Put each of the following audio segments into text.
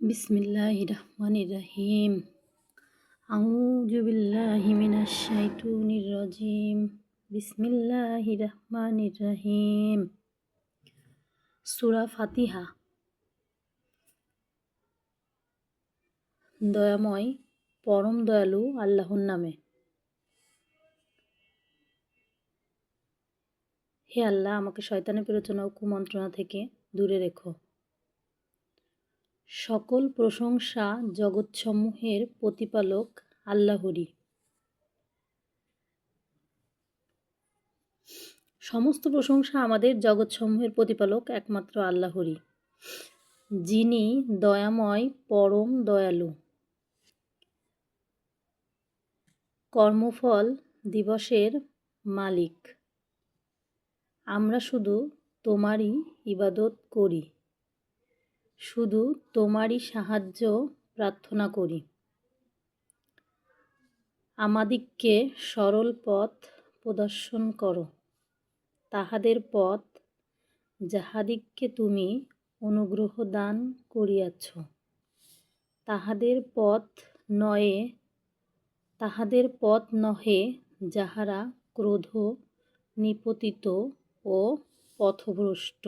বিসমিল্লাহির রহমানির রহিম। আউযু বিল্লাহি মিনাশ শাইতানির রাজিম। বিসমিল্লাহির রহমানির রহিম। সূরা ফাতিহা। দয়াময় পরম দয়ালু আল্লাহর নামে। হে আল্লাহ, আমাকে শয়তানের প্ররোচনা ও কুমন্ত্রণা থেকে দূরে রেখো। সকল প্রশংসা জগৎসমূহের প্রতিপালক আল্লাহরই। সমস্ত প্রশংসা আমাদের জগৎসমূহের প্রতিপালক একমাত্র আল্লাহরই, যিনি দয়াময় পরম দয়ালু। কর্মফল দিবসের মালিক। আমরা শুধু তোমারই ইবাদত করি, শুধু তোমারই সাহায্য প্রার্থনা করি। আমাদিগকে সরল পথ প্রদর্শন করো, তাহাদের পথ যাহাদিগকে তুমি অনুগ্রহ দান করিয়াছ। তাহাদের পথ নহে যাহারা ক্রোধ নিপতিত ও পথভ্রষ্ট।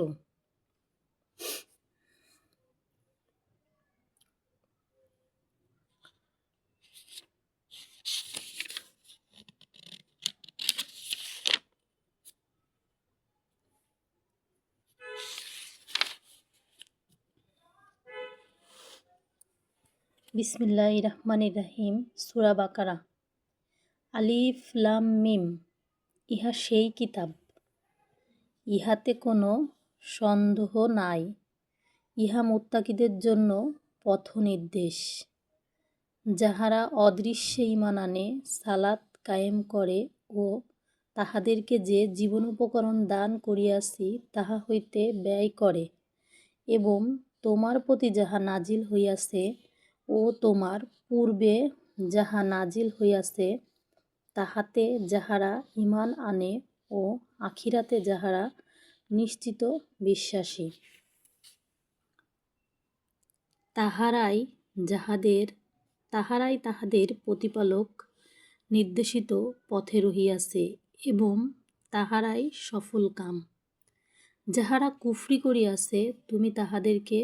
বিসমিল্লাহির রহমানির রহিম। সূরা বাকারা। আলিফ লাম মিম। ইহা সেই কিতাব, ইহাতে কোনো সন্দেহ নাই। ইহা মুত্তাকিদের জন্য পথনির্দেশ। যাহারা অদৃশ্যে ঈমান আনে, সালাত কায়েম করে ও তাহাদেরকে যে জীবনোপকরণ দান করিয়াছি তাহা হইতে ব্যয় করে, এবং তোমার প্রতি যাহা নাজিল হইয়াছে ও তোমার পূর্বে যাহা নাজিল হইয়াছে তাহাতে যাহারা ঈমান আনে ও আখিরাতে যাহারা নিশ্চিত বিশ্বাসী, তাহারাই তাহাদের প্রতিপালক নির্দেশিত পথে রহিয়াছে এবং তাহারাই সফলকাম। যাহারা কুফরি করিয়াছে, তুমি তাহাদেরকে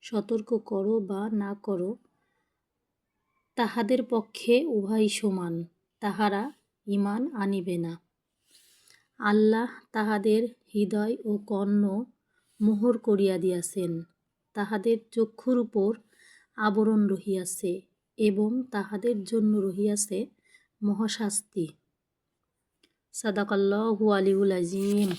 সতর্ক করো বা না করো, তাহাদের পক্ষে উভয়ই সমান, তাহারা ঈমান আনিবে না। আল্লাহ তাহাদের হৃদয় ও কর্ণ মোহর করিয়া দিয়াছেন, তাহাদের চক্ষুর উপর আবরণ রহিয়াছে এবং তাহাদের জন্য রহিয়াছে মহাশাস্তি। সাদাকাল্লাহু আলিউল আযীম।